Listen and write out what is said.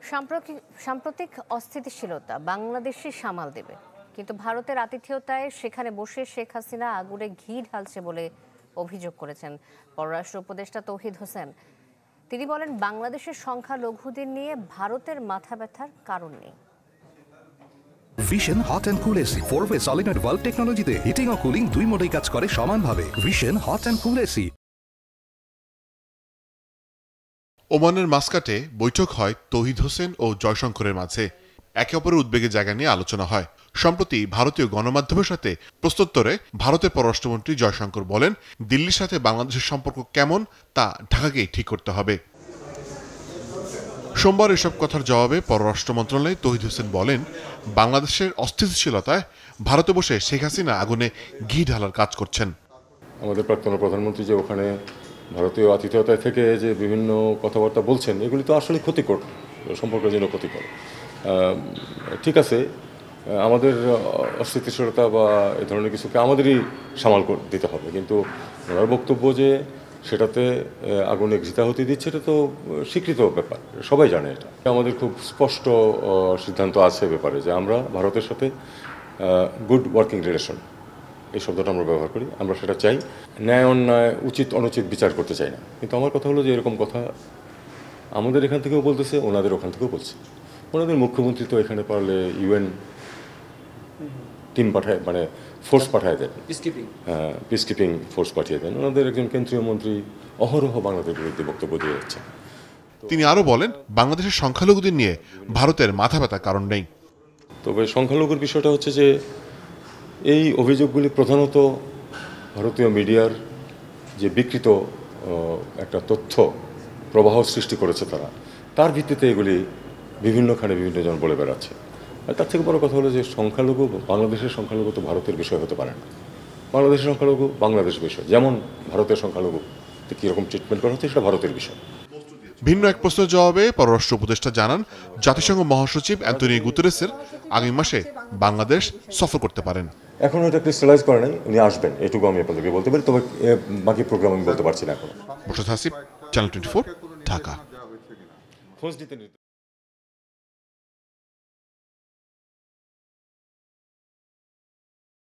সাম্প্রতিক অস্থিতিশীলতা বাংলাদেশে সামাল দেবে, কিন্তু ভারতের আতিথেয়তায় সেখানে বসে শেখ হাসিনা আগুনে ঘি ঢালছে বলে অভিযোগ করেছেন পররাষ্ট্র উপদেষ্টা তৌহিদ হোসেন। তিনি বলেন, বাংলাদেশের সংখ্যালঘুদের নিয়ে ভারতের মাথা ব্যথার কারণ নেই। Vision hot and cool AC 4-ওয়ে সলিনয়েড ভালভ টেকনোলজিতে হিটিং ও কুলিং দুই মোডেই কাজ করে সমানভাবে। Vision hot and cool AC. ওমানের মাস্কাটে বৈঠক হয় তৌহিদ হোসেন ও জয়শঙ্করের মাঝে। একে অপরের উদ্বেগের জায়গা নিয়ে আলোচনা হয়। সম্প্রতি ভারতীয় গণমাধ্যমের সাথে প্রশ্নোত্তরে ভারতের পররাষ্ট্রমন্ত্রী জয়শঙ্কর বলেন, দিল্লির সাথে বাংলাদেশের সম্পর্ক কেমন তা ঢাকাকেই ঠিক করতে হবে। সোমবার এসব কথার জবাবে পররাষ্ট্র মন্ত্রণালয়ে তৌহিদ হোসেন বলেন, বাংলাদেশের অস্থিতিশীলতায় ভারতে বসে শেখ হাসিনা আগুনে ঘি ঢালার কাজ করছেন। আমাদের প্রাক্তন প্রধানমন্ত্রী যে ওখানে ভারতীয় আতিথেয়তায় থেকে যে বিভিন্ন কথাবার্তা বলছেন, এগুলি তো আসলে ক্ষতিকর, সম্পর্কের জন্য ক্ষতিকর। ঠিক আছে, আমাদের অস্থিতিশীলতা বা এ ধরনের কিছুকে আমাদেরই সামাল দিতে হবে, কিন্তু ওনার বক্তব্য যে সেটাতে আগুনে ঘৃতাহুতি দিচ্ছে, এটা তো স্বীকৃত ব্যাপার, সবাই জানে এটা। আমাদের খুব স্পষ্ট সিদ্ধান্ত আছে ব্যাপারে যে আমরা ভারতের সাথে গুড ওয়ার্কিং রিলেশন, এই শব্দটা আমরা ব্যবহার করি। আমরা সেটা চাই, ন্যায় অন্যায় উচিত অনুচিত বিচার করতে চাই না। কিন্তু আমার কথা হলো যে এরকম কথা আমাদের এখান থেকেও বলতেছে, ওনাদের ওখান থেকেও বলছে। ওনাদের মুখ্যমন্ত্রী তো এখানে পারলে ইউএন টিম পাঠায়, মানে ফোর্স পাঠায় দেন, পিস কিপিং ফোর্স পাঠিয়ে দেন। ওনাদের একজন কেন্দ্রীয় মন্ত্রী অহরহ বাংলাদেশের বিরুদ্ধে বক্তব্য দিয়ে যাচ্ছেন। তিনি আরও বলেন, বাংলাদেশের সংখ্যালঘুদের নিয়ে ভারতের মাথা ব্যথার কারণ নেই। তবে সংখ্যালঘুর বিষয়টা হচ্ছে যে এই অভিযোগগুলি প্রধানত ভারতীয় মিডিয়ার যে বিকৃত একটা তথ্য প্রবাহ সৃষ্টি করেছে তার ভিত্তিতে এগুলি বিভিন্নখানে বিভিন্ন জন বলে বেড়াচ্ছে। আর তার থেকে বড় কথা হলো যে সংখ্যালঘু, বাংলাদেশের সংখ্যালঘু তো ভারতের বিষয় হতে পারে না। বাংলাদেশের সংখ্যালঘু বাংলাদেশের বিষয়, যেমন ভারতের সংখ্যালঘু কীরকম ট্রিটমেন্ট করা হচ্ছে সেটা ভারতের বিষয়। ভিন্ন এক প্রশ্নের জবাবে পররাষ্ট্র উপদেষ্টা জানান, জাতিসংঘ মহাসচিব অ্যান্টনিও গুতেরেসের আগামী মাসে বাংলাদেশ সফর করতে পারেন। এখনও এটা ক্রিস্টালাইজ করে নাই, উনি আসবেন, এটুকু আমি আপনাদেরকে বলতে পারি। তবে বাকি প্রোগ্রাম আমি বলতে পারছি না এখন। মোর্শেদ হাসিব, চ্যানেল 24, ঢাকা।